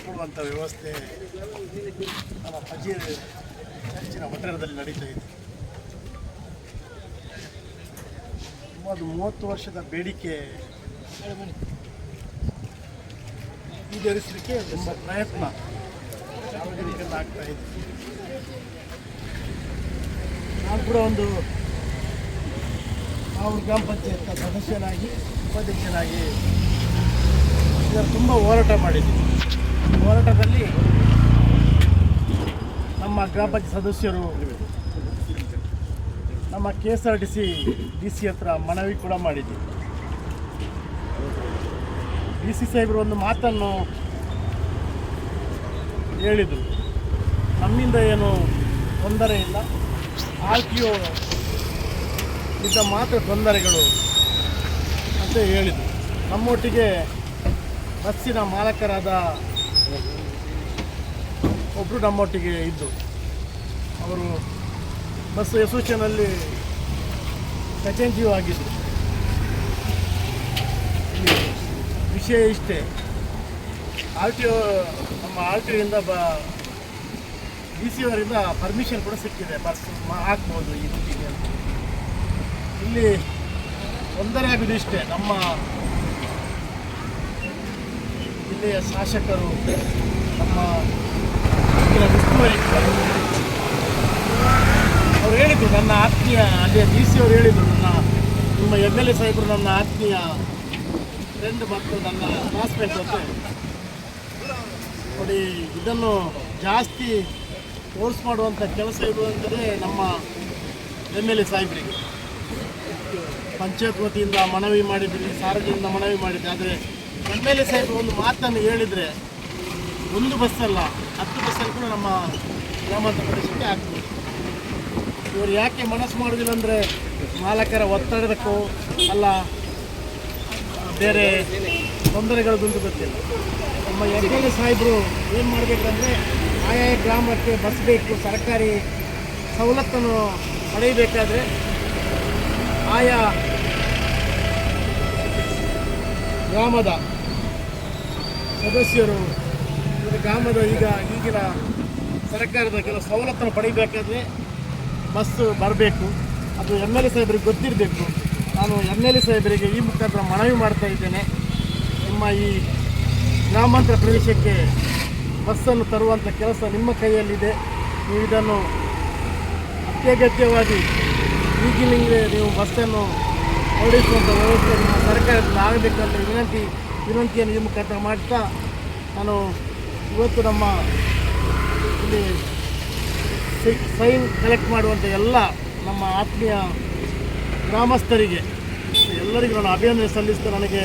ಕೊಡುವಂಥ ವ್ಯವಸ್ಥೆ ನಮ್ಮ ಫಜೀರ್ ಚರ್ಚಿನ ಒತ್ತಡದಲ್ಲಿ ನಡೀತಾ ಇದೆ. ಸುಮಾರು 30 ವರ್ಷದ ಬೇಡಿಕೆ ಈಡೇರಿಸಲಿಕ್ಕೆ ತುಂಬ ಪ್ರಯತ್ನ ಸಾರ್ವಜನಿಕರಿಂದ ಆಗ್ತಾ ಇದೆ. ನಾನು ಕೂಡ ಒಂದು ಗ್ರಾಮ ಪಂಚಾಯತ್ ಸದಸ್ಯನಾಗಿ ಉಪಾಧ್ಯಕ್ಷನಾಗಿ ಇದರ ತುಂಬ ಹೋರಾಟ ಮಾಡಿದ್ದೀನಿ. ಹೋರಾಟದಲ್ಲಿ ನಮ್ಮ ಗ್ರಾಮ ಪಂಚಾಯತ್ ಸದಸ್ಯರು ನಮ್ಮ KSRTC DC ಹತ್ರ ಮನವಿ ಕೂಡ ಮಾಡಿದ್ದೀವಿ. DC ಸಾಹೇಬರು ಒಂದು ಮಾತನ್ನು ಹೇಳಿದರು, ನಮ್ಮಿಂದ ಏನು ತೊಂದರೆ ಇಲ್ಲ, RTO ಇದ್ದ ಮಾತ್ರ ತೊಂದರೆಗಳು ಅಂತ ಹೇಳಿದರು. ನಮ್ಮೊಟ್ಟಿಗೆ ಬಸ್ಸಿನ ಮಾಲಕರಾದ ಒಬ್ಬರು ನಮ್ಮೊಟ್ಟಿಗೆ ಇದ್ದು, ಅವರು ಬಸ್ ಅಸೋಸಿಯೇಷನಲ್ಲಿ ಖಜಾಂಚಿಯೂ ಆಗಿದ್ದರು. ವಿಷಯ ಇಷ್ಟೇ, RTO ನಮ್ಮ RTOಯಿಂದ DC ಅವರಿಂದ ಪರ್ಮಿಷನ್ ಕೂಡ ಸಿಕ್ಕಿದೆ, ಬಸ್ ಹಾಕ್ಬೋದು ಈ ರೂಟಿಗೆ ಅಂತ. ಇಲ್ಲಿ ತೊಂದರೆ ಆಗೋದು ಇಷ್ಟೇ, ನಮ್ಮ ಜಿಲ್ಲೆಯ ಶಾಸಕರು ನಮ್ಮ ಉಸ್ತುವಾರಿ ಅವ್ರು ಹೇಳಿದರು, ನನ್ನ ಆತ್ಮೀಯ ಅದೇ DC ಅವರು ಹೇಳಿದರು, ನಿಮ್ಮ MLA ಸಾಹೇಬರು ನನ್ನ ಆತ್ಮೀಯ ಫ್ರೆಂಡ್ ಮತ್ತು ನನ್ನ ಕ್ಲಾಸ್ಮೇಟ್ ಅಂತ. ನೋಡಿ, ಇದನ್ನು ಜಾಸ್ತಿ ಫೋರ್ಸ್ ಮಾಡುವಂಥ ಕೆಲಸ ಇರುವಂಥದ್ದೇ ನಮ್ಮ MLA ಸಾಹೇಬರಿಗೆ. ಪಂಚಾಯತ್ ವತಿಯಿಂದ ಮನವಿ ಮಾಡಿದ್ದೀನಿ, ಸಾರ್ವಜನಿಕ ಮನವಿ ಮಾಡಿದ್ದೆ. ಆದರೆ MLA ಸಾಹೇಬರು ಒಂದು ಮಾತನ್ನು ಹೇಳಿದರೆ ಒಂದು ಬಸ್ಸಲ್ಲ 10 ಬಸ್ಸಲ್ಲಿ ಕೂಡ ನಮ್ಮ ಗ್ರಾಮಾಂತರ ಪ್ರದೇಶಕ್ಕೆ ಆಗ್ತದೆ. ಇವರು ಯಾಕೆ ಮನಸ್ಸು ಮಾಡೋದಿಲ್ಲ ಅಂದರೆ ಮಾಲಕರ ಒತ್ತಡಕ್ಕೂ ಅಲ್ಲ ಬೇರೆ ತೊಂದರೆಗಳದ್ದು ಗೊತ್ತಿಲ್ಲ. ನಮ್ಮ MLA ಸಾಹೇಬರು ಏನು ಮಾಡಬೇಕಂದ್ರೆ ಆಯಾ ಗ್ರಾಮಕ್ಕೆ ಬಸ್ ಬೇಕು, ಸರ್ಕಾರಿ ಸವಲತ್ತನ್ನು ಪಡೆಯಬೇಕಾದ್ರೆ ಆಯಾ ಗ್ರಾಮದ ಸದಸ್ಯರು ಗ್ರಾಮದ ಈಗಿನ ಸರ್ಕಾರದ ಕೆಲವು ಸವಲತ್ತನ್ನು ಪಡೆಯಬೇಕಾದ್ರೆ ಬಸ್ಸು ಬರಬೇಕು. ಅದು MLA ಸಾಹೇಬರಿಗೆ ಗೊತ್ತಿರಬೇಕು. ನಾನು MLA ಸಾಹೇಬರಿಗೆ ಈ ಮುಖಾಂತರ ಮನವಿ ಮಾಡ್ತಾ ಇದ್ದೇನೆ, ನಿಮ್ಮ ಈ ಗ್ರಾಮಾಂತರ ಪ್ರದೇಶಕ್ಕೆ ಬಸ್ಸನ್ನು ತರುವಂಥ ಕೆಲಸ ನಿಮ್ಮ ಕೈಯಲ್ಲಿದೆ. ನೀವು ಇದನ್ನು ಅತ್ಯಗತ್ಯವಾಗಿ ಈಗಿನಿಂದಲೇ ನೀವು ಬಸ್ಸನ್ನು ಓಡಿಸುವಂಥ ವ್ಯವಸ್ಥೆ ನಿಮ್ಮ ಸರ್ಕಾರದಿಂದ ಆಗಬೇಕಂತ ವಿನಂತಿಯನ್ನು ಈ ಮುಖಾಂತರ ಮಾಡ್ತಾ, ನಾನು ಇವತ್ತು ನಮ್ಮ ಇಲ್ಲಿ ಸೈನ್ ಕಲೆಕ್ಟ್ ಮಾಡುವಂಥ ಎಲ್ಲ ನಮ್ಮ ಆತ್ಮೀಯ ಗ್ರಾಮಸ್ಥರಿಗೆ ಎಲ್ಲರಿಗೂ ನಾನು ಅಭಿನಂದನೆ ಸಲ್ಲಿಸ್ತಾ, ನನಗೆ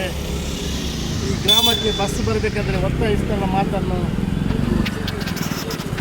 ಈ ಗ್ರಾಮಕ್ಕೆ ಬಸ್ ಬರಬೇಕಂದ್ರೆ ಒತ್ತಾಯಿಸ್ತಾ ನನ್ನ ಮಾತನ್ನು